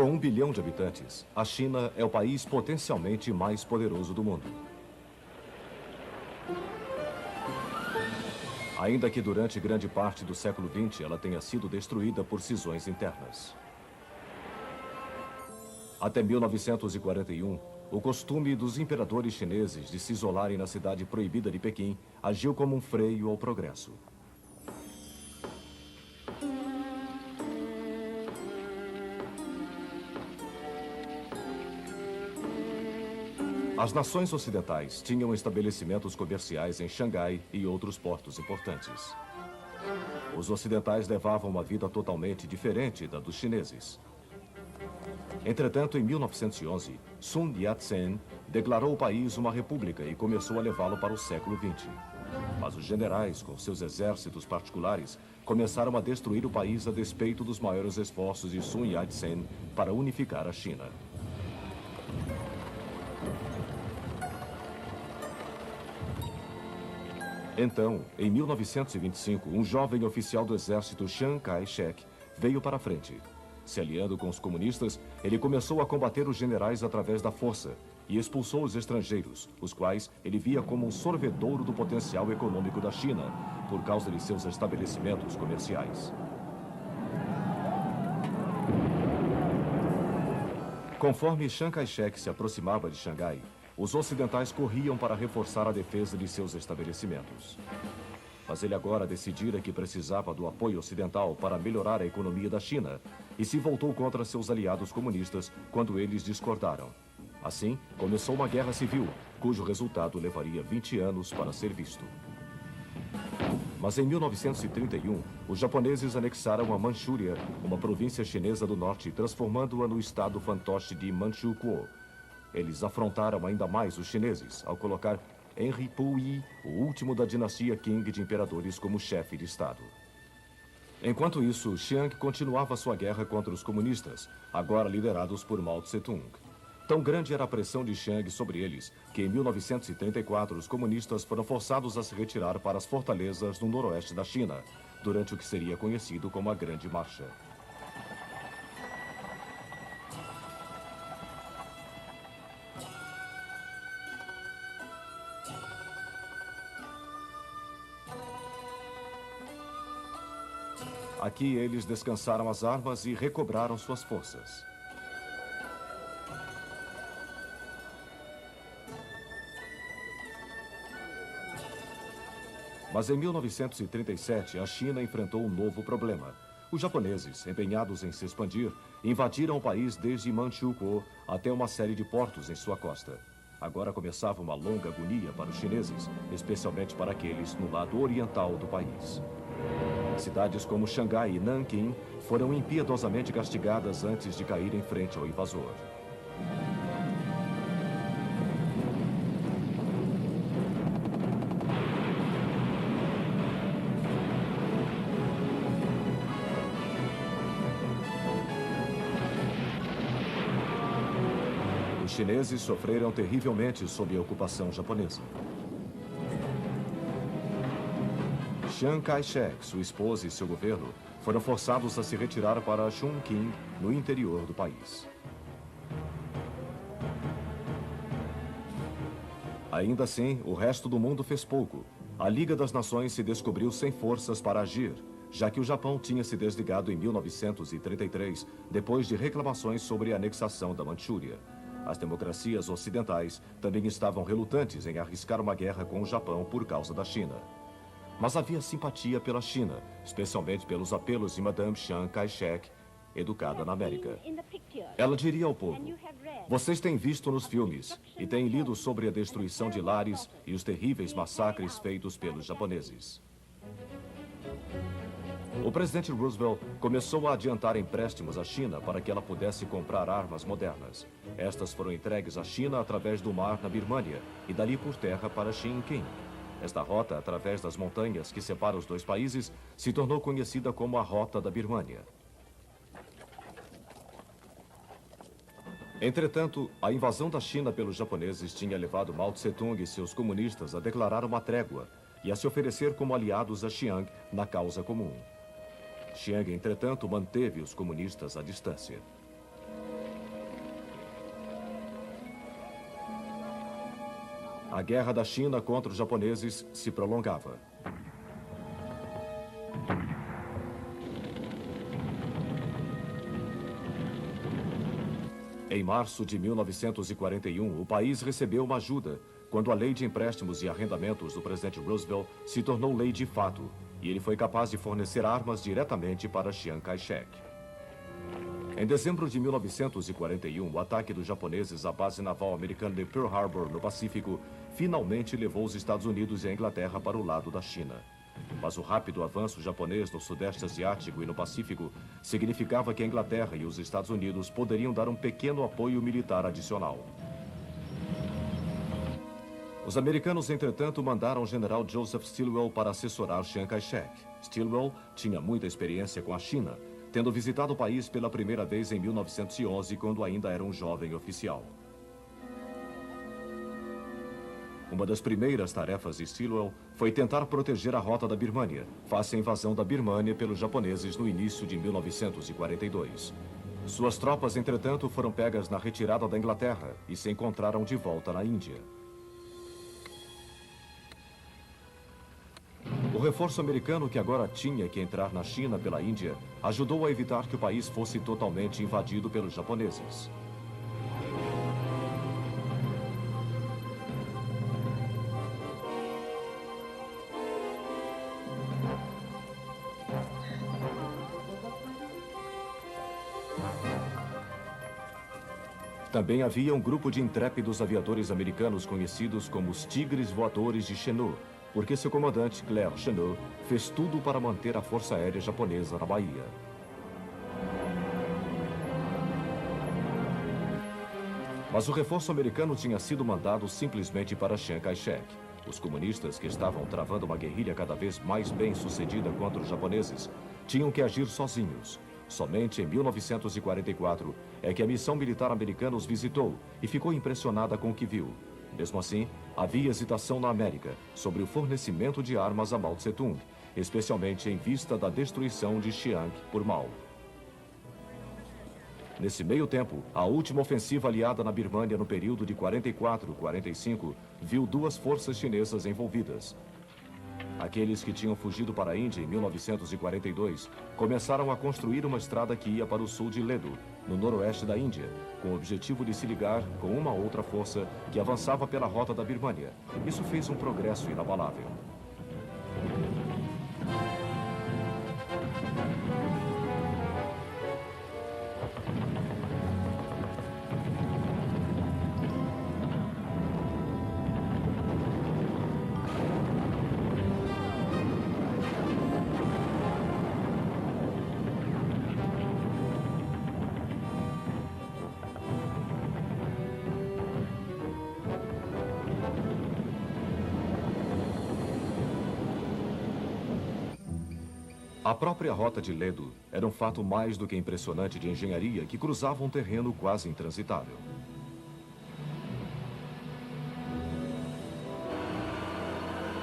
Com 1 bilhão de habitantes, a China é o país potencialmente mais poderoso do mundo. Ainda que durante grande parte do século XX ela tenha sido destruída por cisões internas. Até 1941, o costume dos imperadores chineses de se isolarem na cidade proibida de Pequim agiu como um freio ao progresso. As nações ocidentais tinham estabelecimentos comerciais em Xangai e outros portos importantes. Os ocidentais levavam uma vida totalmente diferente da dos chineses. Entretanto, em 1911, Sun Yat-sen declarou o país uma república e começou a levá-lo para o século XX. Mas os generais, com seus exércitos particulares, começaram a destruir o país a despeito dos maiores esforços de Sun Yat-sen para unificar a China. Então, em 1925, um jovem oficial do exército, Chiang Kai-shek, veio para a frente. Se aliando com os comunistas, ele começou a combater os generais através da força e expulsou os estrangeiros, os quais ele via como um sorvedouro do potencial econômico da China, por causa de seus estabelecimentos comerciais. Conforme Chiang Kai-shek se aproximava de Xangai, os ocidentais corriam para reforçar a defesa de seus estabelecimentos. Mas ele agora decidira que precisava do apoio ocidental para melhorar a economia da China e se voltou contra seus aliados comunistas quando eles discordaram. Assim, começou uma guerra civil, cujo resultado levaria 20 anos para ser visto. Mas em 1931, os japoneses anexaram a Manchúria, uma província chinesa do norte, transformando-a no estado fantoche de Manchukuo. Eles afrontaram ainda mais os chineses, ao colocar Henry Puyi, o último da dinastia Qing de imperadores, como chefe de estado. Enquanto isso, Chiang continuava sua guerra contra os comunistas, agora liderados por Mao Tse-tung. Tão grande era a pressão de Chiang sobre eles, que em 1934 os comunistas foram forçados a se retirar para as fortalezas no noroeste da China, durante o que seria conhecido como a Grande Marcha. Aqui eles descansaram as armas e recobraram suas forças. Mas em 1937, a China enfrentou um novo problema. Os japoneses, empenhados em se expandir, invadiram o país desde Manchukuo até uma série de portos em sua costa. Agora começava uma longa agonia para os chineses, especialmente para aqueles no lado oriental do país. Cidades como Xangai e Nanquim foram impiedosamente castigadas antes de cair em frente ao invasor. Os chineses sofreram terrivelmente sob a ocupação japonesa. Chiang Kai-shek, sua esposa e seu governo foram forçados a se retirar para Chongqing, no interior do país. Ainda assim, o resto do mundo fez pouco. A Liga das Nações se descobriu sem forças para agir, já que o Japão tinha se desligado em 1933, depois de reclamações sobre a anexação da Manchúria. As democracias ocidentais também estavam relutantes em arriscar uma guerra com o Japão por causa da China. Mas havia simpatia pela China, especialmente pelos apelos de Madame Chiang Kai-shek, educada na América. Ela diria ao povo: vocês têm visto nos filmes e têm lido sobre a destruição de lares e os terríveis massacres feitos pelos japoneses. O presidente Roosevelt começou a adiantar empréstimos à China para que ela pudesse comprar armas modernas. Estas foram entregues à China através do mar na Birmânia e dali por terra para Xinjiang. Esta rota, através das montanhas que separam os dois países, se tornou conhecida como a Rota da Birmânia. Entretanto, a invasão da China pelos japoneses tinha levado Mao Tse-tung e seus comunistas a declarar uma trégua e a se oferecer como aliados a Chiang na causa comum. Chiang, entretanto, manteve os comunistas à distância. A guerra da China contra os japoneses se prolongava. Em março de 1941, o país recebeu uma ajuda quando a Lei de Empréstimos e Arrendamentos do presidente Roosevelt se tornou lei de fato, e ele foi capaz de fornecer armas diretamente para Chiang Kai-shek. Em dezembro de 1941, o ataque dos japoneses à base naval americana de Pearl Harbor, no Pacífico, finalmente levou os Estados Unidos e a Inglaterra para o lado da China. Mas o rápido avanço japonês no Sudeste Asiático e no Pacífico significava que a Inglaterra e os Estados Unidos poderiam dar um pequeno apoio militar adicional. Os americanos, entretanto, mandaram o general Joseph Stilwell para assessorar Chiang Kai-shek. Stilwell tinha muita experiência com a China, tendo visitado o país pela primeira vez em 1911, quando ainda era um jovem oficial. Uma das primeiras tarefas de Stilwell foi tentar proteger a rota da Birmânia, face à invasão da Birmânia pelos japoneses no início de 1942. Suas tropas, entretanto, foram pegas na retirada da Inglaterra e se encontraram de volta na Índia. O reforço americano, que agora tinha que entrar na China pela Índia, ajudou a evitar que o país fosse totalmente invadido pelos japoneses. Também havia um grupo de intrépidos aviadores americanos conhecidos como os Tigres Voadores de Chennault, porque seu comandante, Claire Chennault, fez tudo para manter a Força Aérea Japonesa na Bahia. Mas o reforço americano tinha sido mandado simplesmente para Chiang Kai-shek. Os comunistas, que estavam travando uma guerrilha cada vez mais bem-sucedida contra os japoneses, tinham que agir sozinhos. Somente em 1944 é que a missão militar americana os visitou e ficou impressionada com o que viu. Mesmo assim, havia hesitação na América sobre o fornecimento de armas a Mao Tse-tung, especialmente em vista da destruição de Chiang por Mao. Nesse meio tempo, a última ofensiva aliada na Birmânia no período de 44-45 viu duas forças chinesas envolvidas. Aqueles que tinham fugido para a Índia em 1942 começaram a construir uma estrada que ia para o sul de Ledo, no noroeste da Índia, com o objetivo de se ligar com uma outra força que avançava pela rota da Birmânia. Isso fez um progresso inabalável. A própria rota de Ledo era um fato mais do que impressionante de engenharia que cruzava um terreno quase intransitável.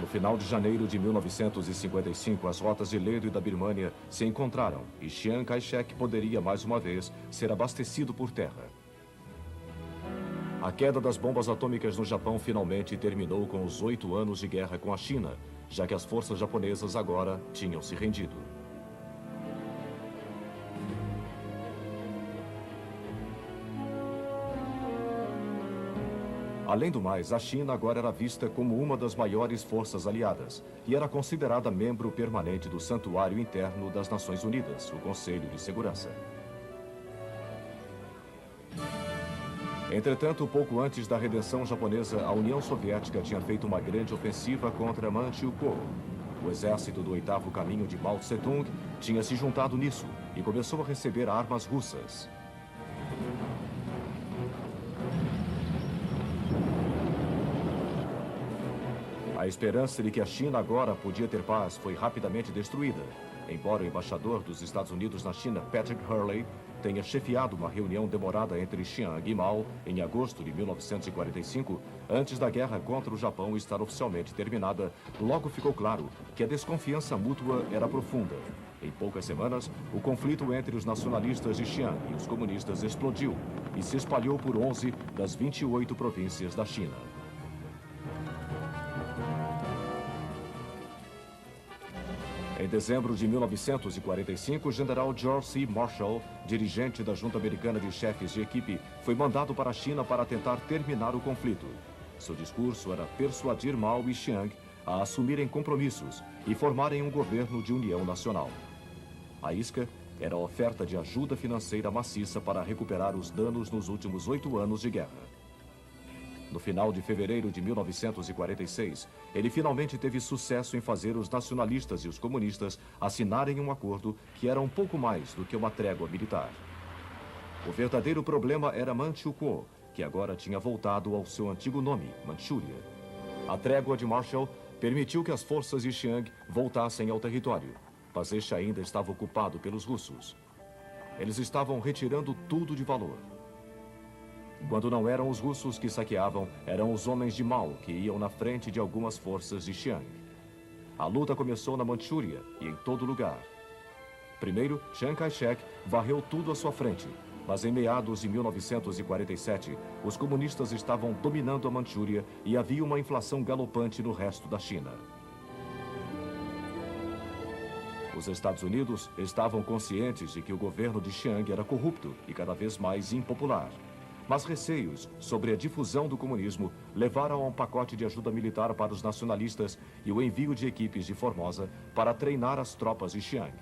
No final de janeiro de 1955, as rotas de Ledo e da Birmânia se encontraram e Chiang Kai-shek poderia mais uma vez ser abastecido por terra. A queda das bombas atômicas no Japão finalmente terminou com os 8 anos de guerra com a China, já que as forças japonesas agora tinham se rendido. Além do mais, a China agora era vista como uma das maiores forças aliadas e era considerada membro permanente do Santuário Interno das Nações Unidas, o Conselho de Segurança. Entretanto, pouco antes da redenção japonesa, a União Soviética tinha feito uma grande ofensiva contra Manchukuo. O exército do 8º Caminho de Mao Tse-tung tinha se juntado nisso e começou a receber armas russas. A esperança de que a China agora podia ter paz foi rapidamente destruída. Embora o embaixador dos Estados Unidos na China, Patrick Hurley, tenha chefiado uma reunião demorada entre Chiang e Mao em agosto de 1945, antes da guerra contra o Japão estar oficialmente terminada, logo ficou claro que a desconfiança mútua era profunda. Em poucas semanas, o conflito entre os nacionalistas de Chiang e os comunistas explodiu e se espalhou por 11 das 28 províncias da China. Em dezembro de 1945, o general George C. Marshall, dirigente da Junta Americana de Chefes de Equipe, foi mandado para a China para tentar terminar o conflito. Seu discurso era persuadir Mao e Chiang a assumirem compromissos e formarem um governo de união nacional. A isca era a oferta de ajuda financeira maciça para recuperar os danos nos últimos 8 anos de guerra. No final de fevereiro de 1946, ele finalmente teve sucesso em fazer os nacionalistas e os comunistas assinarem um acordo que era um pouco mais do que uma trégua militar. O verdadeiro problema era Manchukuo, que agora tinha voltado ao seu antigo nome, Manchúria. A trégua de Marshall permitiu que as forças de Chiang voltassem ao território, mas este ainda estava ocupado pelos russos. Eles estavam retirando tudo de valor. Quando não eram os russos que saqueavam, eram os homens de Mao que iam na frente de algumas forças de Chiang. A luta começou na Manchúria e em todo lugar. Primeiro, Chiang Kai-shek varreu tudo à sua frente, mas em meados de 1947, os comunistas estavam dominando a Manchúria e havia uma inflação galopante no resto da China. Os Estados Unidos estavam conscientes de que o governo de Chiang era corrupto e cada vez mais impopular. Mas receios sobre a difusão do comunismo levaram a um pacote de ajuda militar para os nacionalistas e o envio de equipes de Formosa para treinar as tropas de Chiang.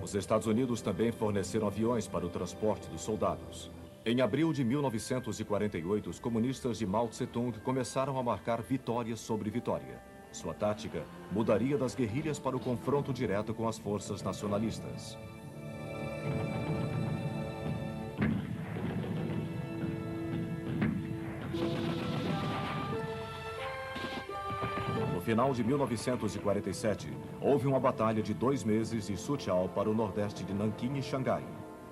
Os Estados Unidos também forneceram aviões para o transporte dos soldados. Em abril de 1948, os comunistas de Mao Tse-tung começaram a marcar vitória sobre vitória. Sua tática mudaria das guerrilhas para o confronto direto com as forças nacionalistas. No final de 1947, houve uma batalha de 2 meses de Suqiao para o nordeste de Nanquim e Xangai.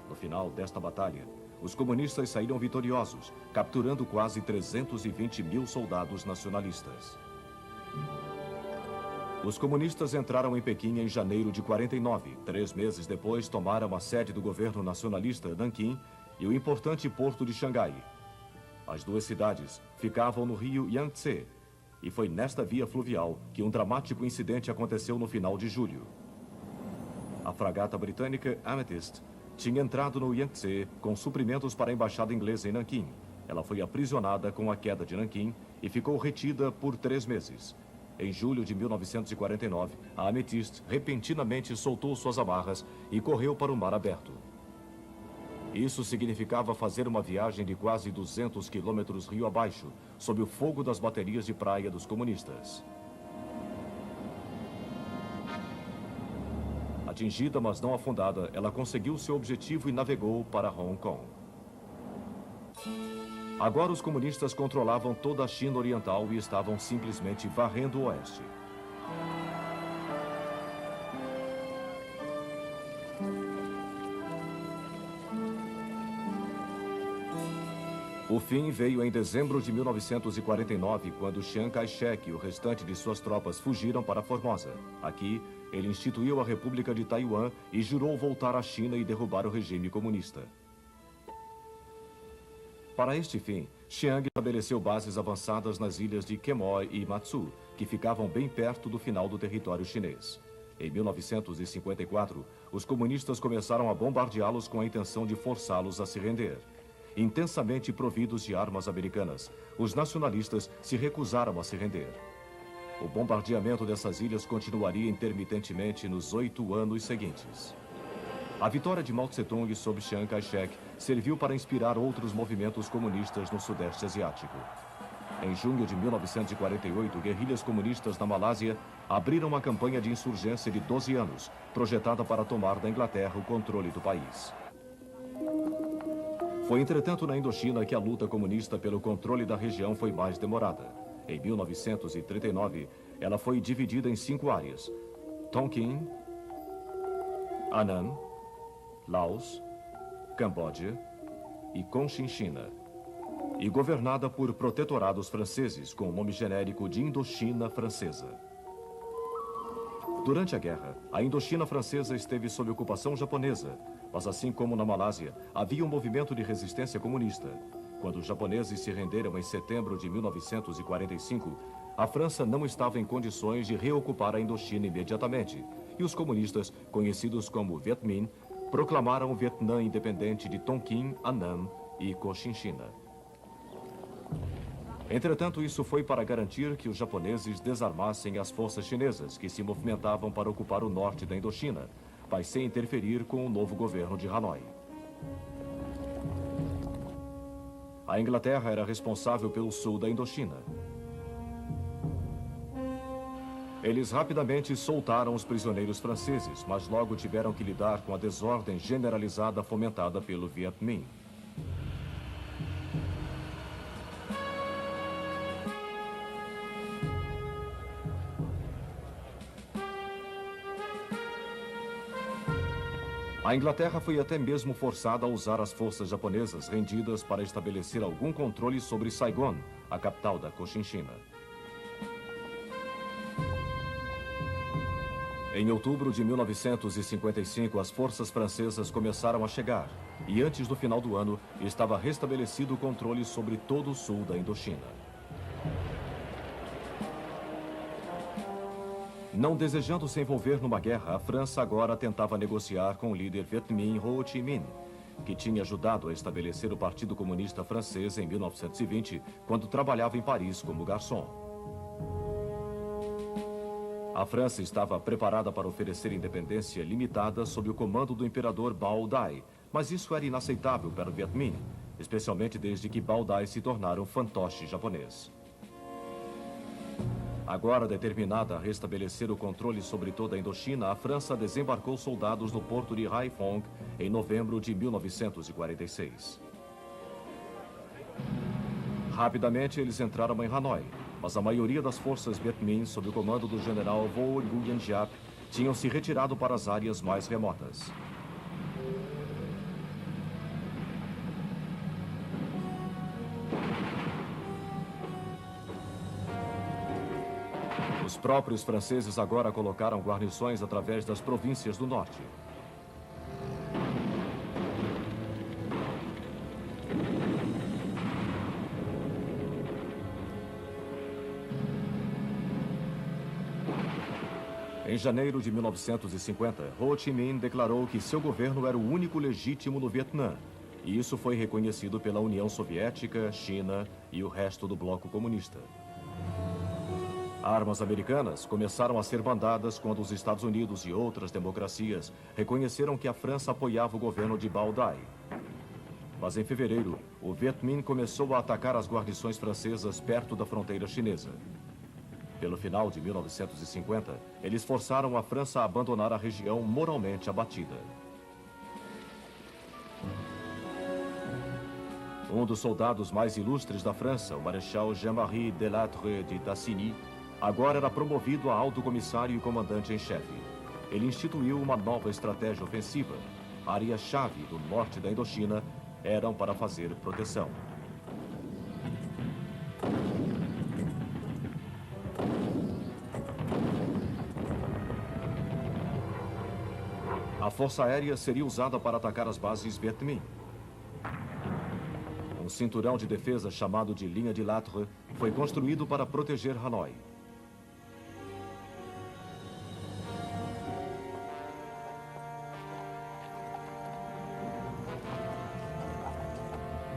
No final desta batalha, os comunistas saíram vitoriosos, capturando quase 320 mil soldados nacionalistas. Os comunistas entraram em Pequim em janeiro de 49. 3 meses depois, tomaram a sede do governo nacionalista, Nanquim, e o importante porto de Xangai. As duas cidades ficavam no rio Yangtze, e foi nesta via fluvial que um dramático incidente aconteceu no final de julho. A fragata britânica Amethyst tinha entrado no Yangtze com suprimentos para a embaixada inglesa em Nanquim. Ela foi aprisionada com a queda de Nanquim e ficou retida por 3 meses. Em julho de 1949, a Amethyst repentinamente soltou suas amarras e correu para o mar aberto. Isso significava fazer uma viagem de quase 200 quilômetros rio abaixo, sob o fogo das baterias de praia dos comunistas. Atingida, mas não afundada, ela conseguiu seu objetivo e navegou para Hong Kong. Agora os comunistas controlavam toda a China Oriental e estavam simplesmente varrendo o oeste. O fim veio em dezembro de 1949, quando Chiang Kai-shek e o restante de suas tropas fugiram para Formosa. Aqui, ele instituiu a República de Taiwan e jurou voltar à China e derrubar o regime comunista. Para este fim, Chiang estabeleceu bases avançadas nas ilhas de Quemoy e Matsu, que ficavam bem perto do final do território chinês. Em 1954, os comunistas começaram a bombardeá-los com a intenção de forçá-los a se render. Intensamente providos de armas americanas, os nacionalistas se recusaram a se render. O bombardeamento dessas ilhas continuaria intermitentemente nos 8 anos seguintes. A vitória de Mao Tse-tung sobre Chiang Kai-shek serviu para inspirar outros movimentos comunistas no Sudeste Asiático. Em junho de 1948, guerrilhas comunistas na Malásia abriram uma campanha de insurgência de 12 anos, projetada para tomar da Inglaterra o controle do país. Foi, entretanto, na Indochina que a luta comunista pelo controle da região foi mais demorada. Em 1939, ela foi dividida em 5 áreas: Tonkin, Annam, Laos, Camboja e Cochinchina, e governada por protetorados franceses com o nome genérico de Indochina Francesa. Durante a guerra, a Indochina Francesa esteve sob ocupação japonesa, mas assim como na Malásia, havia um movimento de resistência comunista. Quando os japoneses se renderam em setembro de 1945, a França não estava em condições de reocupar a Indochina imediatamente, e os comunistas, conhecidos como Viet Minh, proclamaram o Vietnã independente de Tonkin, Annam e Cochinchina. Entretanto, isso foi para garantir que os japoneses desarmassem as forças chinesas que se movimentavam para ocupar o norte da Indochina, mas sem interferir com o novo governo de Hanoi. A Inglaterra era responsável pelo sul da Indochina. Eles rapidamente soltaram os prisioneiros franceses, mas logo tiveram que lidar com a desordem generalizada fomentada pelo Viet Minh. A Inglaterra foi até mesmo forçada a usar as forças japonesas rendidas para estabelecer algum controle sobre Saigon, a capital da Cochinchina. Em outubro de 1955, as forças francesas começaram a chegar, e antes do final do ano, estava restabelecido o controle sobre todo o sul da Indochina. Não desejando se envolver numa guerra, a França agora tentava negociar com o líder Viet Minh Ho Chi Minh, que tinha ajudado a estabelecer o Partido Comunista Francês em 1920, quando trabalhava em Paris como garçom. A França estava preparada para oferecer independência limitada sob o comando do imperador Bao Dai, mas isso era inaceitável para o Viet Minh, especialmente desde que Bao Dai se tornara um fantoche japonês. Agora determinada a restabelecer o controle sobre toda a Indochina, a França desembarcou soldados no porto de Haiphong em novembro de 1946. Rapidamente eles entraram em Hanoi, mas a maioria das forças Viet Minh, sob o comando do general Vo Nguyen Giap, tinham se retirado para as áreas mais remotas. Os próprios franceses agora colocaram guarnições através das províncias do norte. Em janeiro de 1950, Ho Chi Minh declarou que seu governo era o único legítimo no Vietnã, e isso foi reconhecido pela União Soviética, China e o resto do bloco comunista. Armas americanas começaram a ser mandadas quando os Estados Unidos e outras democracias reconheceram que a França apoiava o governo de Bao Dai. Mas em fevereiro, o Viet Minh começou a atacar as guarnições francesas perto da fronteira chinesa. Pelo final de 1950, eles forçaram a França a abandonar a região moralmente abatida. Um dos soldados mais ilustres da França, o Marechal Jean-Marie Delattre de Tassigny, agora era promovido a alto comissário e comandante-em-chefe. Ele instituiu uma nova estratégia ofensiva. Áreas-chave do norte da Indochina eram para fazer proteção. A força aérea seria usada para atacar as bases Viet Minh. Um cinturão de defesa chamado de Linha de Latre foi construído para proteger Hanoi.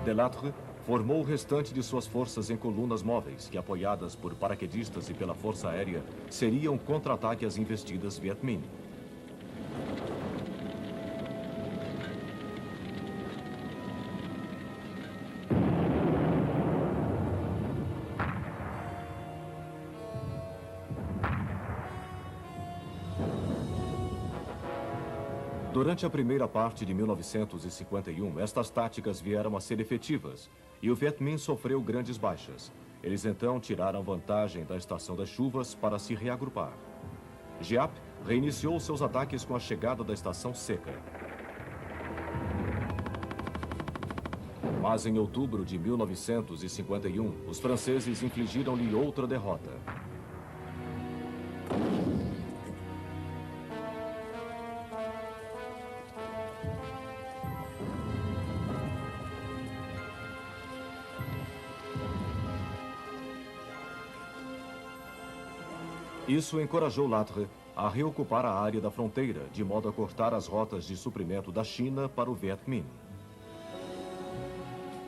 Delattre formou o restante de suas forças em colunas móveis que, apoiadas por paraquedistas e pela força aérea, seriam contra-ataque às investidas Viet Minh. Durante a primeira parte de 1951, estas táticas vieram a ser efetivas e o Viet Minh sofreu grandes baixas. Eles então tiraram vantagem da estação das chuvas para se reagrupar. Giap reiniciou seus ataques com a chegada da estação seca. Mas em outubro de 1951, os franceses infligiram-lhe outra derrota. Isso encorajou Latre a reocupar a área da fronteira, de modo a cortar as rotas de suprimento da China para o Viet Minh.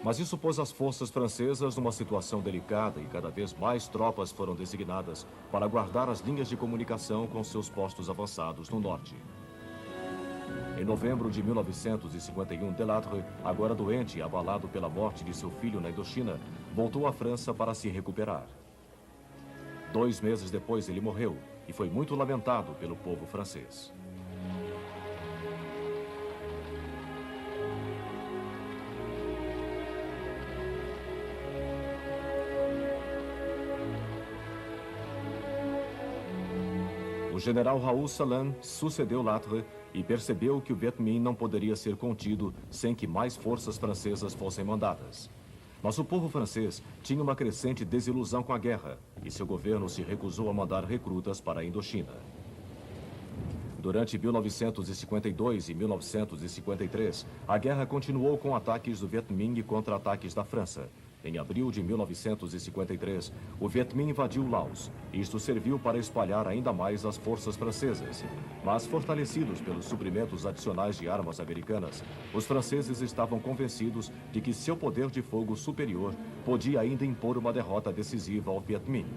Mas isso pôs as forças francesas numa situação delicada e cada vez mais tropas foram designadas para guardar as linhas de comunicação com seus postos avançados no norte. Em novembro de 1951, Delattre, agora doente e abalado pela morte de seu filho na Indochina, voltou à França para se recuperar. 2 meses depois, ele morreu e foi muito lamentado pelo povo francês. O general Raoul Salan sucedeu Latre e percebeu que o Viet Minh não poderia ser contido sem que mais forças francesas fossem mandadas. Mas o povo francês tinha uma crescente desilusão com a guerra e seu governo se recusou a mandar recrutas para a Indochina. Durante 1952 e 1953, a guerra continuou com ataques do Viet Minh e contra-ataques da França. Em abril de 1953, o Viet Minh invadiu Laos. Isto serviu para espalhar ainda mais as forças francesas. Mas, fortalecidos pelos suprimentos adicionais de armas americanas, os franceses estavam convencidos de que seu poder de fogo superior podia ainda impor uma derrota decisiva ao Viet Minh.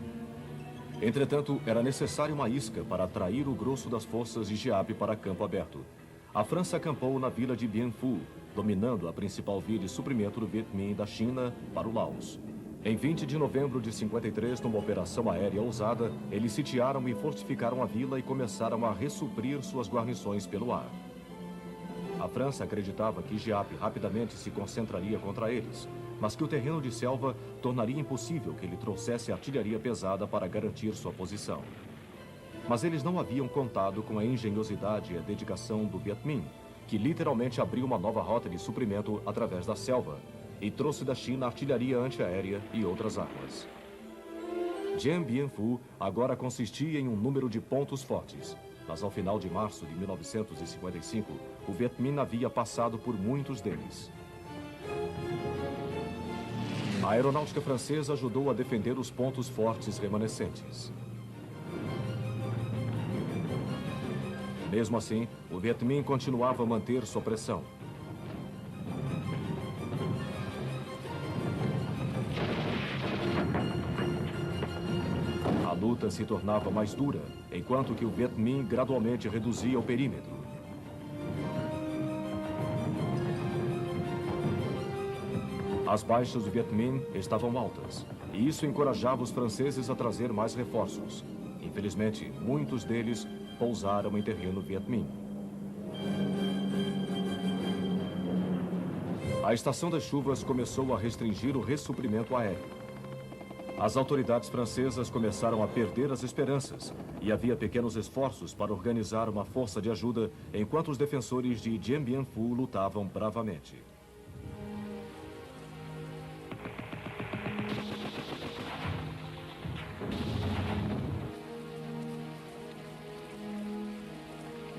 Entretanto, era necessário uma isca para atrair o grosso das forças de Giap para campo aberto. A França acampou na vila de Bien Phu, dominando a principal via de suprimento do Viet Minh da China para o Laos. Em 20 de novembro de 53, numa operação aérea ousada, eles sitiaram e fortificaram a vila e começaram a ressuprir suas guarnições pelo ar. A França acreditava que Giap rapidamente se concentraria contra eles, mas que o terreno de selva tornaria impossível que ele trouxesse artilharia pesada para garantir sua posição. Mas eles não haviam contado com a engenhosidade e a dedicação do Viet Minh, que literalmente abriu uma nova rota de suprimento através da selva e trouxe da China artilharia antiaérea e outras armas. Dien Bien Phu agora consistia em um número de pontos fortes, mas ao final de março de 1955, o Viet Minh havia passado por muitos deles. A aeronáutica francesa ajudou a defender os pontos fortes remanescentes. Mesmo assim, o Viet Minh continuava a manter sua pressão. A luta se tornava mais dura, enquanto que o Viet Minh gradualmente reduzia o perímetro. As baixas do Viet Minh estavam altas, e isso encorajava os franceses a trazer mais reforços. Infelizmente, muitos deles pousaram em terreno Viet Minh. A estação das chuvas começou a restringir o ressuprimento aéreo. As autoridades francesas começaram a perder as esperanças e havia pequenos esforços para organizar uma força de ajuda enquanto os defensores de Dien Bien Phu lutavam bravamente.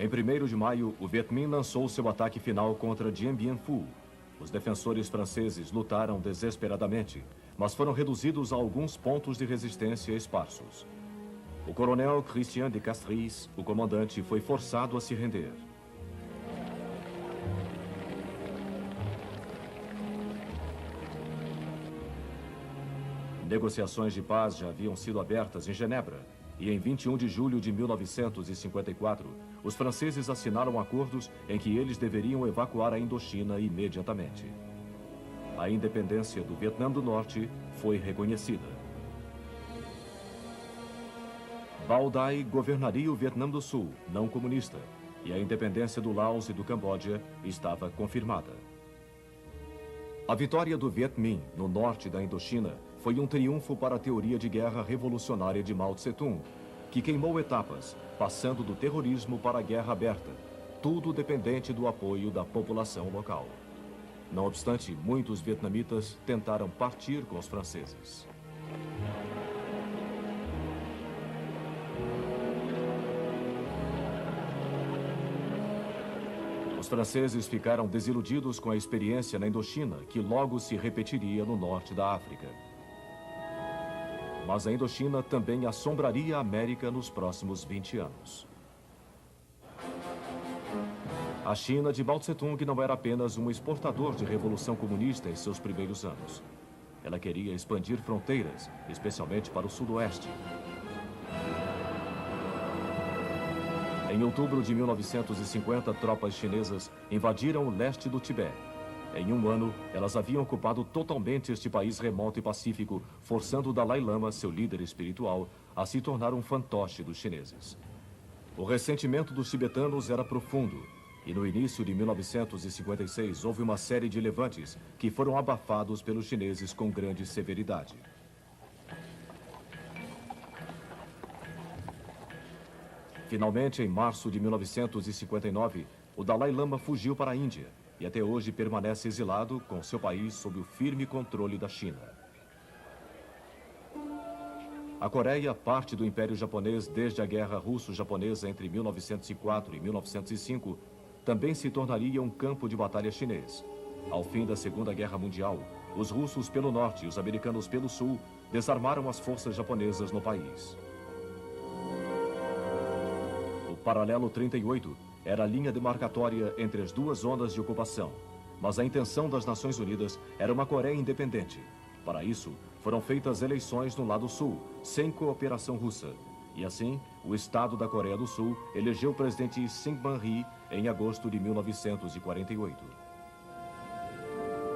Em 1º de maio, o Viet Minh lançou seu ataque final contra Dien Bien Phu. Os defensores franceses lutaram desesperadamente, mas foram reduzidos a alguns pontos de resistência esparsos. O coronel Christian de Castries, o comandante, foi forçado a se render. Negociações de paz já haviam sido abertas em Genebra, e em 21 de julho de 1954, os franceses assinaram acordos em que eles deveriam evacuar a Indochina imediatamente. A independência do Vietnã do Norte foi reconhecida. Bao Dai governaria o Vietnã do Sul, não comunista, e a independência do Laos e do Camboja estava confirmada. A vitória do Viet Minh no norte da Indochina foi um triunfo para a teoria de guerra revolucionária de Mao Tse-tung, que queimou etapas, passando do terrorismo para a guerra aberta, tudo dependente do apoio da população local. Não obstante, muitos vietnamitas tentaram partir com os franceses. Os franceses ficaram desiludidos com a experiência na Indochina, que logo se repetiria no norte da África. Mas a Indochina também assombraria a América nos próximos 20 anos. A China de Mao Tse-tung não era apenas um exportador de revolução comunista em seus primeiros anos. Ela queria expandir fronteiras, especialmente para o sudoeste. Em outubro de 1950, tropas chinesas invadiram o leste do Tibete. Em um ano, elas haviam ocupado totalmente este país remoto e pacífico, forçando o Dalai Lama, seu líder espiritual, a se tornar um fantoche dos chineses. O ressentimento dos tibetanos era profundo, e no início de 1956 houve uma série de levantes que foram abafados pelos chineses com grande severidade. Finalmente, em março de 1959, o Dalai Lama fugiu para a Índia e até hoje permanece exilado com seu país sob o firme controle da China. A Coreia, parte do Império Japonês desde a Guerra Russo-Japonesa entre 1904 e 1905, também se tornaria um campo de batalha chinês. Ao fim da Segunda Guerra Mundial, os russos pelo norte e os americanos pelo sul desarmaram as forças japonesas no país. O Paralelo 38 era a linha demarcatória entre as duas zonas de ocupação, mas a intenção das Nações Unidas era uma Coreia independente. Para isso, foram feitas eleições no lado sul, sem cooperação russa. E assim, o Estado da Coreia do Sul elegeu o presidente Syngman-rhee em agosto de 1948.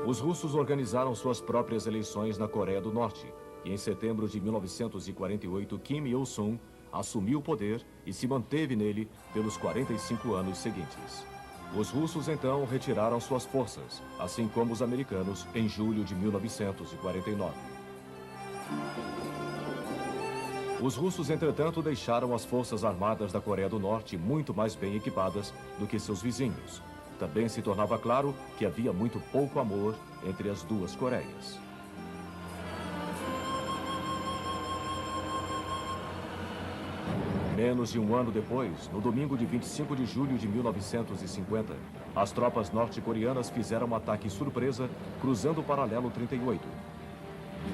Os russos organizaram suas próprias eleições na Coreia do Norte, e em setembro de 1948, Kim Il-sung assumiu o poder e se manteve nele pelos 45 anos seguintes. Os russos, então, retiraram suas forças, assim como os americanos, em julho de 1949. Os russos, entretanto, deixaram as forças armadas da Coreia do Norte muito mais bem equipadas do que seus vizinhos. Também se tornava claro que havia muito pouco amor entre as duas Coreias. Menos de um ano depois, no domingo de 25 de julho de 1950, as tropas norte-coreanas fizeram um ataque surpresa cruzando o Paralelo 38.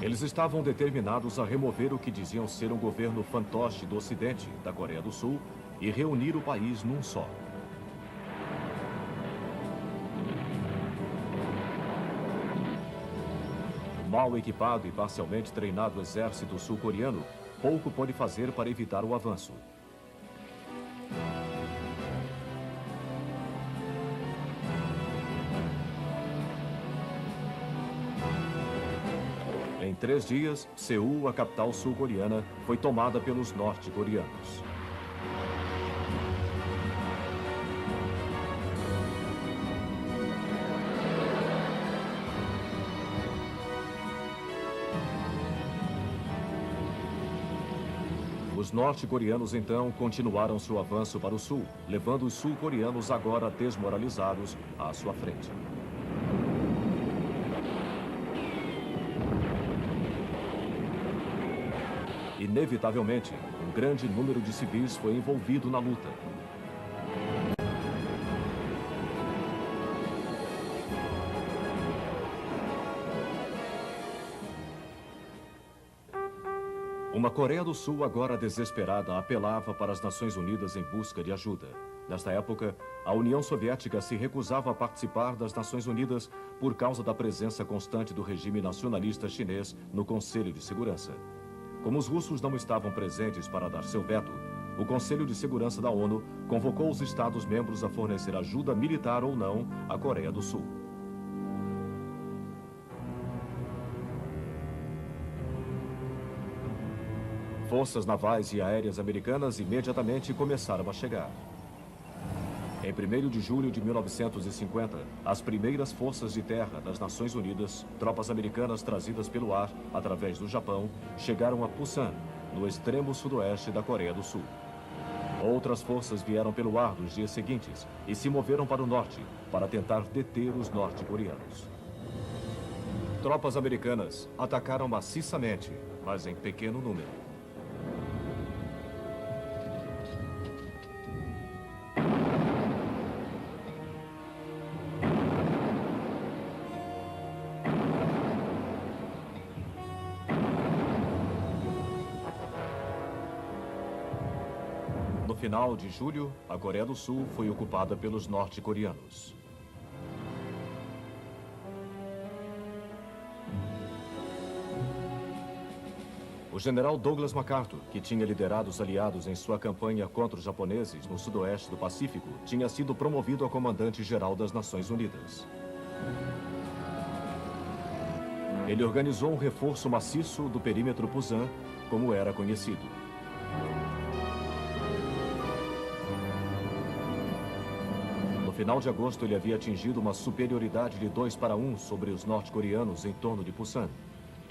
Eles estavam determinados a remover o que diziam ser um governo fantoche do Ocidente, da Coreia do Sul, e reunir o país num só. O mal equipado e parcialmente treinado exército sul-coreano pouco pôde fazer para evitar o avanço. Em 3 dias, Seul, a capital sul-coreana, foi tomada pelos norte-coreanos. Os norte-coreanos, então, continuaram seu avanço para o sul, levando os sul-coreanos agora desmoralizados à sua frente. Inevitavelmente, um grande número de civis foi envolvido na luta. Uma Coreia do Sul agora desesperada apelava para as Nações Unidas em busca de ajuda. Nesta época, a União Soviética se recusava a participar das Nações Unidas por causa da presença constante do regime nacionalista chinês no Conselho de Segurança. Como os russos não estavam presentes para dar seu veto, o Conselho de Segurança da ONU convocou os Estados-membros a fornecer ajuda militar ou não à Coreia do Sul. Forças navais e aéreas americanas imediatamente começaram a chegar. Em 1º de julho de 1950, as primeiras forças de terra das Nações Unidas, tropas americanas trazidas pelo ar, através do Japão, chegaram a Pusan, no extremo sudoeste da Coreia do Sul. Outras forças vieram pelo ar nos dias seguintes e se moveram para o norte, para tentar deter os norte-coreanos. Tropas americanas atacaram maciçamente, mas em pequeno número. No final de julho, a Coreia do Sul foi ocupada pelos norte-coreanos. O general Douglas MacArthur, que tinha liderado os aliados em sua campanha contra os japoneses no sudoeste do Pacífico, tinha sido promovido a comandante-geral das Nações Unidas. Ele organizou um reforço maciço do perímetro Pusan, como era conhecido. No final de agosto, ele havia atingido uma superioridade de 2-1 sobre os norte-coreanos em torno de Pusan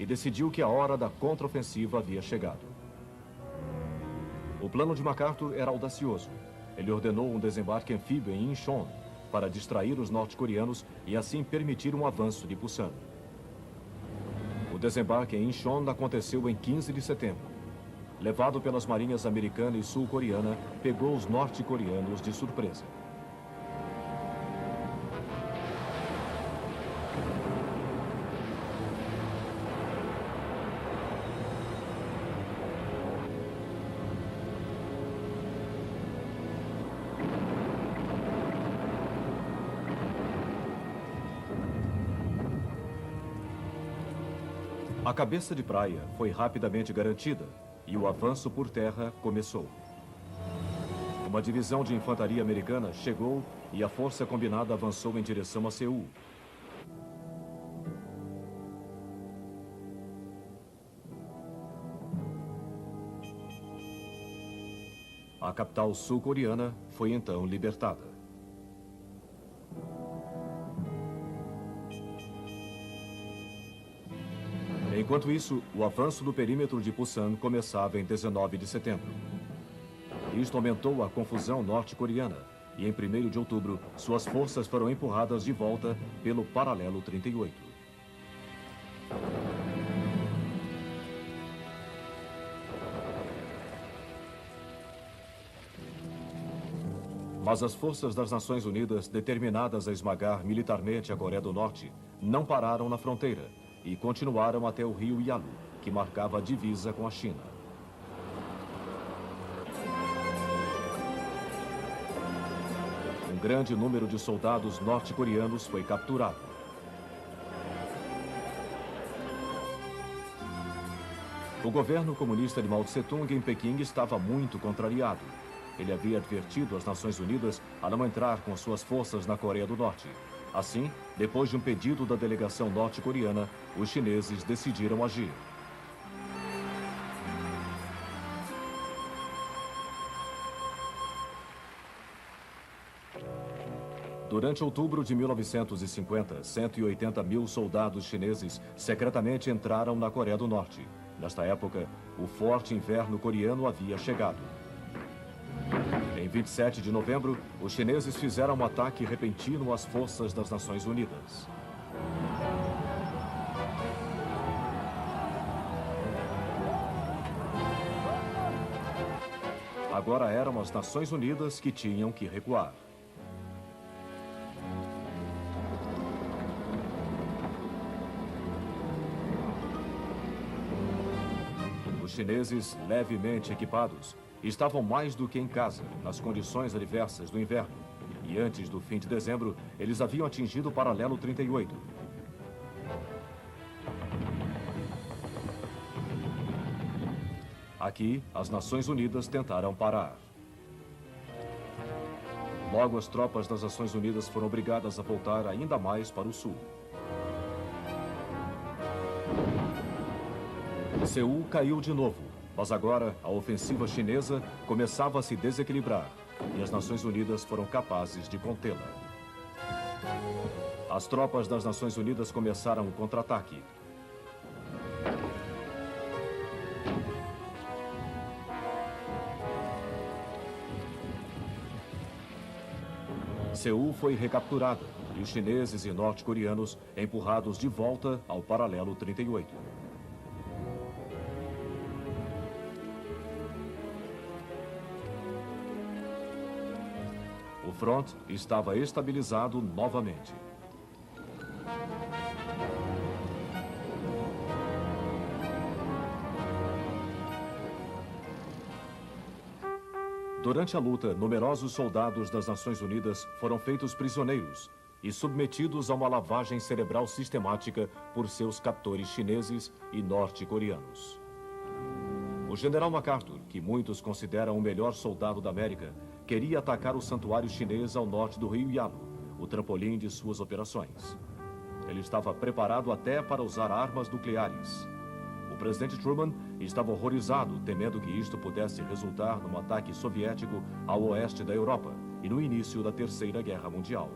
e decidiu que a hora da contraofensiva havia chegado. O plano de MacArthur era audacioso. Ele ordenou um desembarque anfíbio em Incheon para distrair os norte-coreanos e assim permitir um avanço de Pusan. O desembarque em Incheon aconteceu em 15 de setembro. Levado pelas marinhas americana e sul-coreana, pegou os norte-coreanos de surpresa. A cabeça de praia foi rapidamente garantida e o avanço por terra começou. Uma divisão de infantaria americana chegou e a força combinada avançou em direção a Seul. A capital sul-coreana foi então libertada. Enquanto isso, o avanço do perímetro de Pusan começava em 19 de setembro. Isto aumentou a confusão norte-coreana e em 1º de outubro, suas forças foram empurradas de volta pelo paralelo 38. Mas as forças das Nações Unidas, determinadas a esmagar militarmente a Coreia do Norte, não pararam na fronteira e continuaram até o rio Yalu, que marcava a divisa com a China. Um grande número de soldados norte-coreanos foi capturado. O governo comunista de Mao Tse-tung em Pequim estava muito contrariado. Ele havia advertido as Nações Unidas a não entrar com suas forças na Coreia do Norte. Assim, depois de um pedido da delegação norte-coreana, os chineses decidiram agir. Durante outubro de 1950, 180 mil soldados chineses secretamente entraram na Coreia do Norte. Nesta época, o forte inverno coreano havia chegado. Em 27 de novembro, os chineses fizeram um ataque repentino às forças das Nações Unidas. Agora eram as Nações Unidas que tinham que recuar. Os chineses, levemente equipados, estavam mais do que em casa, nas condições adversas do inverno. E antes do fim de dezembro, eles haviam atingido o paralelo 38. Aqui, as Nações Unidas tentaram parar. Logo, as tropas das Nações Unidas foram obrigadas a voltar ainda mais para o sul. Seul caiu de novo. Mas agora, a ofensiva chinesa começava a se desequilibrar e as Nações Unidas foram capazes de contê-la. As tropas das Nações Unidas começaram o contra-ataque. Seul foi recapturada e os chineses e norte-coreanos empurrados de volta ao paralelo 38. O front estava estabilizado novamente. Durante a luta, numerosos soldados das Nações Unidas foram feitos prisioneiros e submetidos a uma lavagem cerebral sistemática por seus captores chineses e norte-coreanos. O general MacArthur, que muitos consideram o melhor soldado da América, queria atacar o santuário chinês ao norte do rio Yalu, o trampolim de suas operações. Ele estava preparado até para usar armas nucleares. O presidente Truman estava horrorizado, temendo que isto pudesse resultar num ataque soviético ao oeste da Europa e no início da Terceira Guerra Mundial.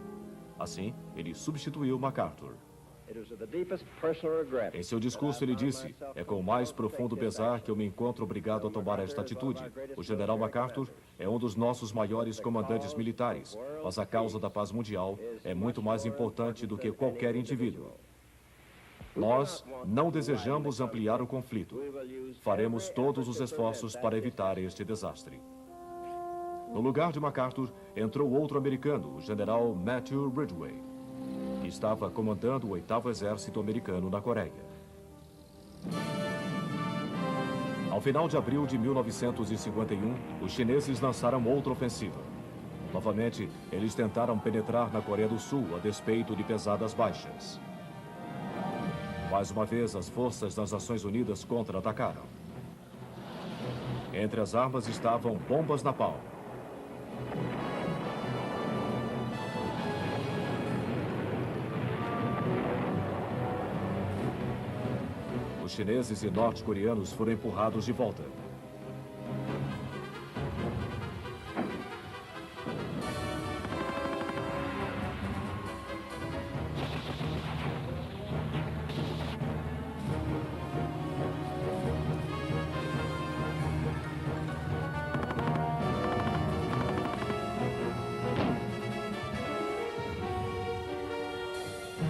Assim, ele substituiu MacArthur. Em seu discurso, ele disse: "É com o mais profundo pesar que eu me encontro obrigado a tomar esta atitude. O general MacArthur é um dos nossos maiores comandantes militares, mas a causa da paz mundial é muito mais importante do que qualquer indivíduo. Nós não desejamos ampliar o conflito. Faremos todos os esforços para evitar este desastre." No lugar de MacArthur, entrou outro americano, o general Matthew Ridgway, que estava comandando o 8º Exército Americano na Coreia. Ao final de abril de 1951, os chineses lançaram outra ofensiva. Novamente, eles tentaram penetrar na Coreia do Sul a despeito de pesadas baixas. Mais uma vez, as forças das Nações Unidas contra-atacaram. Entre as armas estavam bombas napalm. Os chineses e norte-coreanos foram empurrados de volta.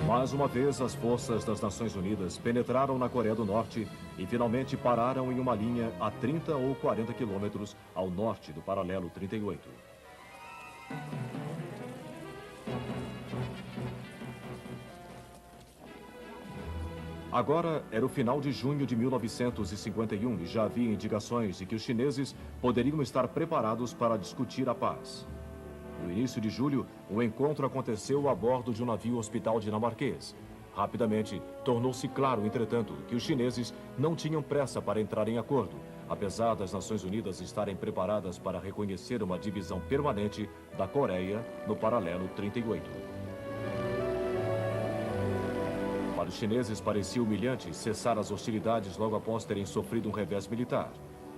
Mais uma vez, as forças das Nações Unidas penetraram na Coreia do Norte e finalmente pararam em uma linha a 30 ou 40 quilômetros ao norte do paralelo 38. Agora era o final de junho de 1951 e já havia indicações de que os chineses poderiam estar preparados para discutir a paz. No início de julho, um encontro aconteceu a bordo de um navio hospital dinamarquês. Rapidamente, tornou-se claro, entretanto, que os chineses não tinham pressa para entrar em acordo, apesar das Nações Unidas estarem preparadas para reconhecer uma divisão permanente da Coreia no paralelo 38. Para os chineses, parecia humilhante cessar as hostilidades logo após terem sofrido um revés militar.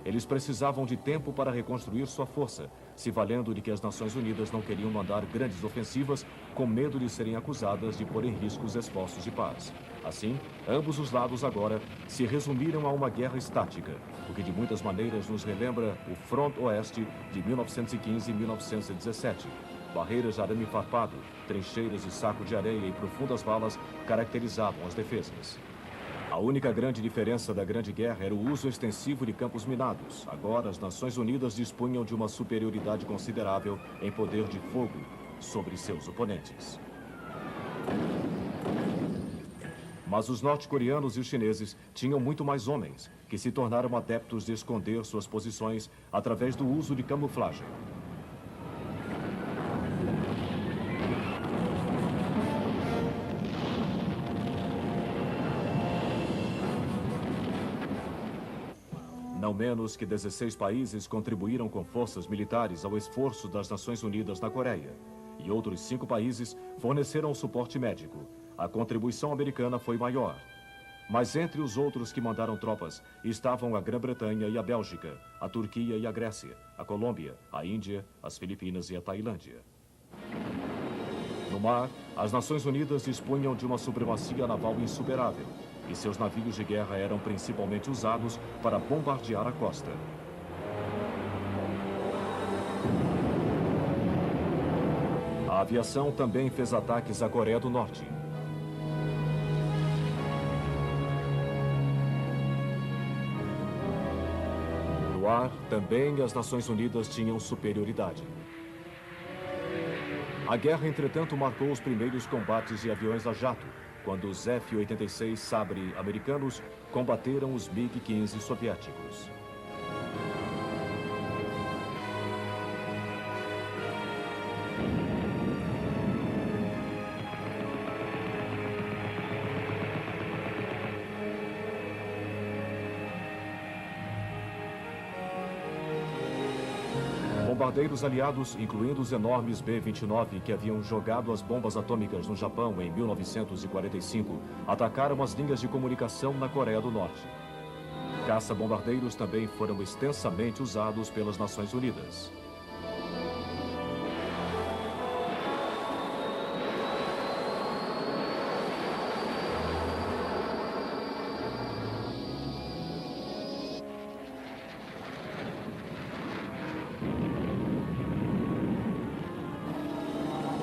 Eles precisavam de tempo para reconstruir sua força, se valendo de que as Nações Unidas não queriam mandar grandes ofensivas com medo de serem acusadas de pôr em risco os esforços de paz. Assim, ambos os lados agora se resumiram a uma guerra estática, o que de muitas maneiras nos relembra o Front Oeste de 1915 e 1917. Barreiras de arame farpado, trincheiras de saco de areia e profundas valas caracterizavam as defesas. A única grande diferença da Grande Guerra era o uso extensivo de campos minados. Agora, as Nações Unidas dispunham de uma superioridade considerável em poder de fogo sobre seus oponentes. Mas os norte-coreanos e os chineses tinham muito mais homens, que se tornaram adeptos de esconder suas posições através do uso de camuflagem. Não menos que 16 países contribuíram com forças militares ao esforço das Nações Unidas na Coreia, e outros 5 países forneceram suporte médico. A contribuição americana foi maior. Mas entre os outros que mandaram tropas estavam a Grã-Bretanha e a Bélgica, a Turquia e a Grécia, a Colômbia, a Índia, as Filipinas e a Tailândia. No mar, as Nações Unidas dispunham de uma supremacia naval insuperável, e seus navios de guerra eram principalmente usados para bombardear a costa. A aviação também fez ataques à Coreia do Norte. No ar, também as Nações Unidas tinham superioridade. A guerra, entretanto, marcou os primeiros combates de aviões a jato, quando os F-86 Sabre americanos combateram os MiG-15 soviéticos. Bombardeiros aliados, incluindo os enormes B-29 que haviam jogado as bombas atômicas no Japão em 1945, atacaram as linhas de comunicação na Coreia do Norte. Caça-bombardeiros também foram extensamente usados pelas Nações Unidas.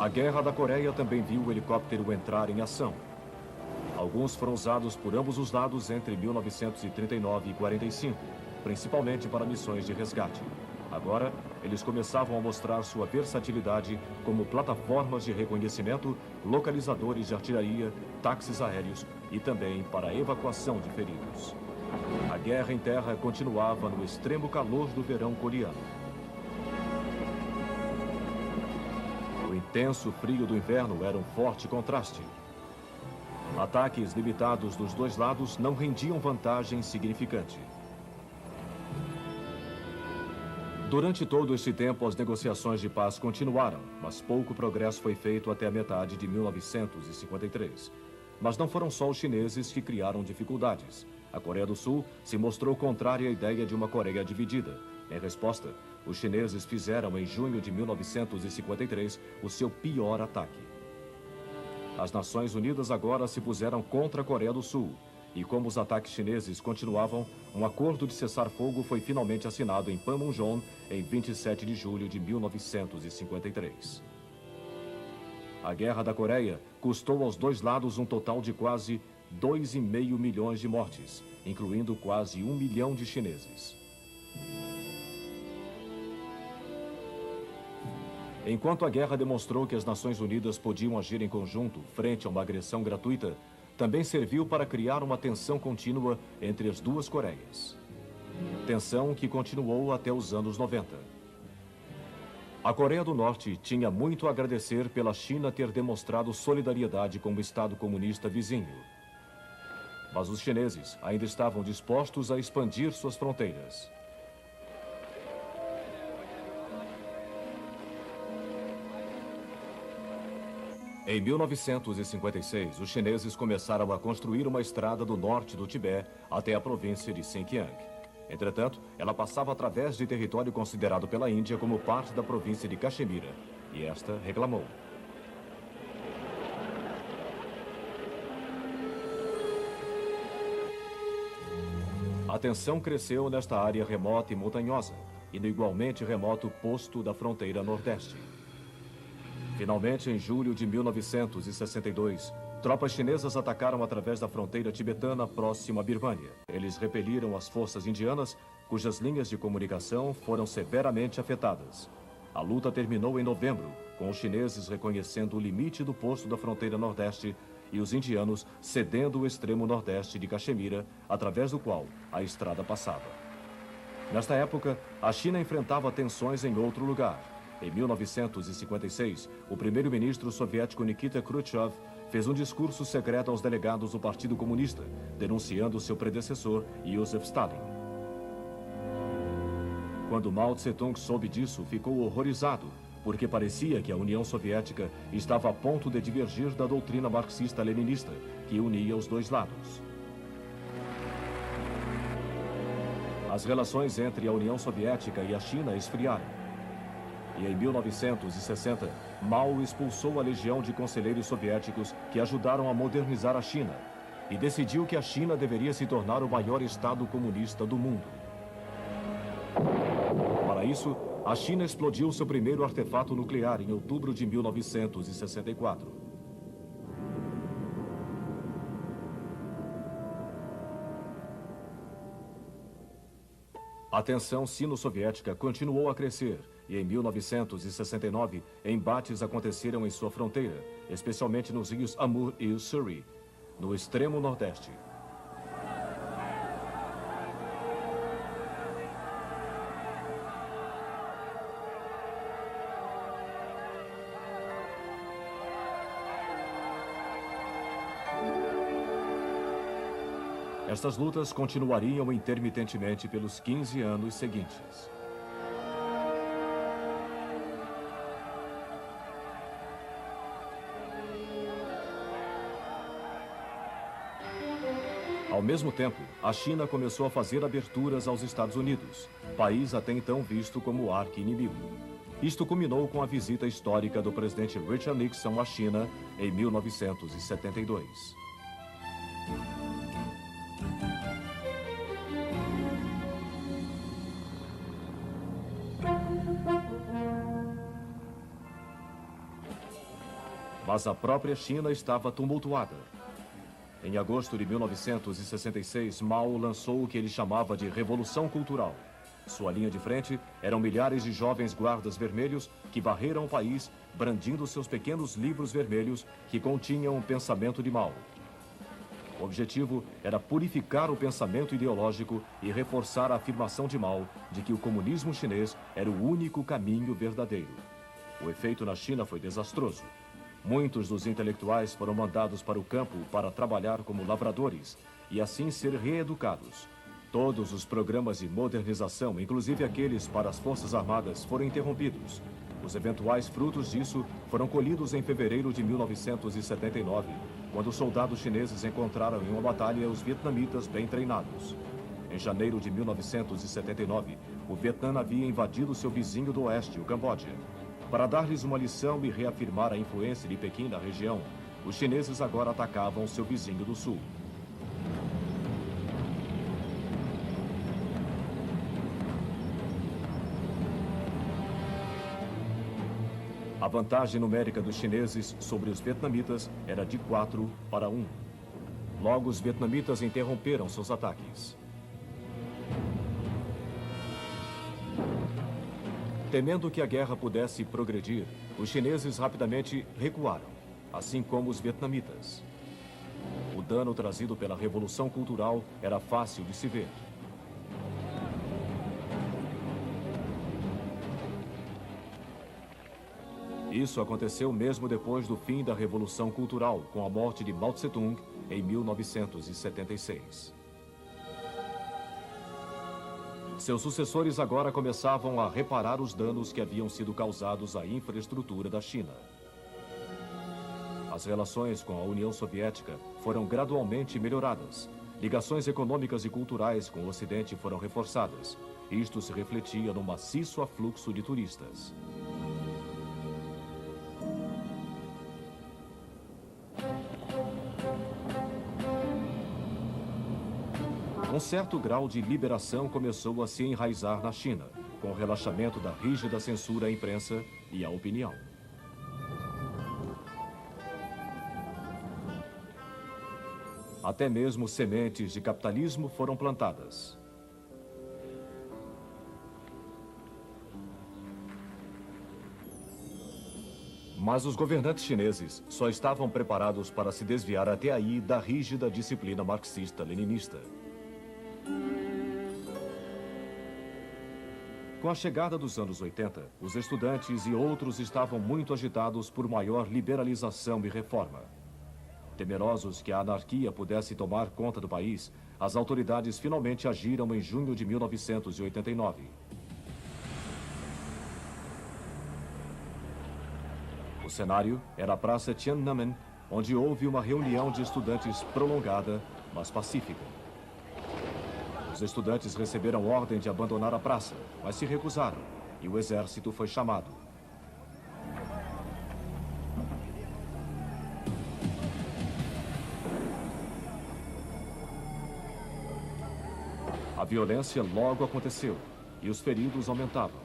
A Guerra da Coreia também viu o helicóptero entrar em ação. Alguns foram usados por ambos os lados entre 1939 e 45, principalmente para missões de resgate. Agora, eles começavam a mostrar sua versatilidade como plataformas de reconhecimento, localizadores de artilharia, táxis aéreos e também para a evacuação de feridos. A guerra em terra continuava no extremo calor do verão coreano. O intenso frio do inverno era um forte contraste. Ataques limitados dos dois lados não rendiam vantagem significante. Durante todo esse tempo, as negociações de paz continuaram, mas pouco progresso foi feito até a metade de 1953. Mas não foram só os chineses que criaram dificuldades. A Coreia do Sul se mostrou contrária à ideia de uma Coreia dividida. Em resposta, os chineses fizeram em junho de 1953 o seu pior ataque. As Nações Unidas agora se puseram contra a Coreia do Sul. E como os ataques chineses continuavam, um acordo de cessar-fogo foi finalmente assinado em Panmunjom em 27 de julho de 1953. A Guerra da Coreia custou aos dois lados um total de quase 2,5 milhões de mortes, incluindo quase 1 milhão de chineses. Enquanto a guerra demonstrou que as Nações Unidas podiam agir em conjunto frente a uma agressão gratuita, também serviu para criar uma tensão contínua entre as duas Coreias. Tensão que continuou até os anos 90. A Coreia do Norte tinha muito a agradecer pela China ter demonstrado solidariedade com o Estado comunista vizinho. Mas os chineses ainda estavam dispostos a expandir suas fronteiras. Em 1956, os chineses começaram a construir uma estrada do norte do Tibete até a província de Xinjiang. Entretanto, ela passava através de território considerado pela Índia como parte da província de Caxemira, e esta reclamou. A tensão cresceu nesta área remota e montanhosa, e no igualmente remoto posto da fronteira nordeste. Finalmente, em julho de 1962, tropas chinesas atacaram através da fronteira tibetana próxima à Birmânia. Eles repeliram as forças indianas, cujas linhas de comunicação foram severamente afetadas. A luta terminou em novembro, com os chineses reconhecendo o limite do posto da fronteira nordeste e os indianos cedendo o extremo nordeste de Caxemira, através do qual a estrada passava. Nesta época, a China enfrentava tensões em outro lugar. Em 1956, o primeiro-ministro soviético Nikita Khrushchev fez um discurso secreto aos delegados do Partido Comunista, denunciando seu predecessor, Joseph Stalin. Quando Mao Tse-tung soube disso, ficou horrorizado, porque parecia que a União Soviética estava a ponto de divergir da doutrina marxista-leninista, que unia os dois lados. As relações entre a União Soviética e a China esfriaram. E em 1960, Mao expulsou a legião de conselheiros soviéticos que ajudaram a modernizar a China e decidiu que a China deveria se tornar o maior Estado comunista do mundo. Para isso, a China explodiu seu primeiro artefato nuclear em outubro de 1964. A tensão sino-soviética continuou a crescer e em 1969, embates aconteceram em sua fronteira, especialmente nos rios Amur e Ussuri, no extremo nordeste. Estas lutas continuariam intermitentemente pelos 15 anos seguintes. Ao mesmo tempo, a China começou a fazer aberturas aos Estados Unidos, país até então visto como arqui-inimigo. Isto culminou com a visita histórica do presidente Richard Nixon à China em 1972. Mas a própria China estava tumultuada. Em agosto de 1966, Mao lançou o que ele chamava de Revolução Cultural. Sua linha de frente eram milhares de jovens guardas vermelhos que varreram o país brandindo seus pequenos livros vermelhos que continham o pensamento de Mao. O objetivo era purificar o pensamento ideológico e reforçar a afirmação de Mao de que o comunismo chinês era o único caminho verdadeiro. O efeito na China foi desastroso. Muitos dos intelectuais foram mandados para o campo para trabalhar como lavradores e assim ser reeducados. Todos os programas de modernização, inclusive aqueles para as Forças Armadas, foram interrompidos. Os eventuais frutos disso foram colhidos em fevereiro de 1979, quando os soldados chineses encontraram em uma batalha os vietnamitas bem treinados. Em janeiro de 1979, o Vietnã havia invadido seu vizinho do oeste, o Camboja. Para dar-lhes uma lição e reafirmar a influência de Pequim na região, os chineses agora atacavam seu vizinho do sul. A vantagem numérica dos chineses sobre os vietnamitas era de 4 para 1. Logo, os vietnamitas interromperam seus ataques. Temendo que a guerra pudesse progredir, os chineses rapidamente recuaram, assim como os vietnamitas. O dano trazido pela Revolução Cultural era fácil de se ver. Isso aconteceu mesmo depois do fim da Revolução Cultural, com a morte de Mao Tse-tung em 1976. Seus sucessores agora começavam a reparar os danos que haviam sido causados à infraestrutura da China. As relações com a União Soviética foram gradualmente melhoradas. Ligações econômicas e culturais com o Ocidente foram reforçadas. Isto se refletia no maciço afluxo de turistas. Um certo grau de liberação começou a se enraizar na China, com o relaxamento da rígida censura à imprensa e à opinião. Até mesmo sementes de capitalismo foram plantadas. Mas os governantes chineses só estavam preparados para se desviar até aí da rígida disciplina marxista-leninista. Com a chegada dos anos 80, os estudantes e outros estavam muito agitados por maior liberalização e reforma. Temerosos que a anarquia pudesse tomar conta do país, as autoridades finalmente agiram em junho de 1989. O cenário era a Praça Tiananmen, onde houve uma reunião de estudantes prolongada, mas pacífica. Os estudantes receberam ordem de abandonar a praça, mas se recusaram, e o exército foi chamado. A violência logo aconteceu, e os feridos aumentavam.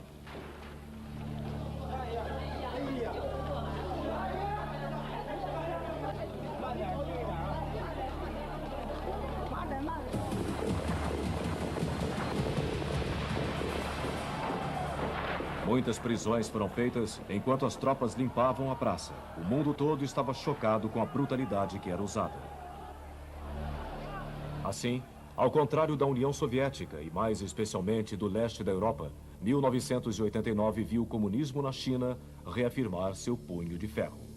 Muitas prisões foram feitas enquanto as tropas limpavam a praça. O mundo todo estava chocado com a brutalidade que era usada. Assim, ao contrário da União Soviética e mais especialmente do leste da Europa, 1989 viu o comunismo na China reafirmar seu punho de ferro.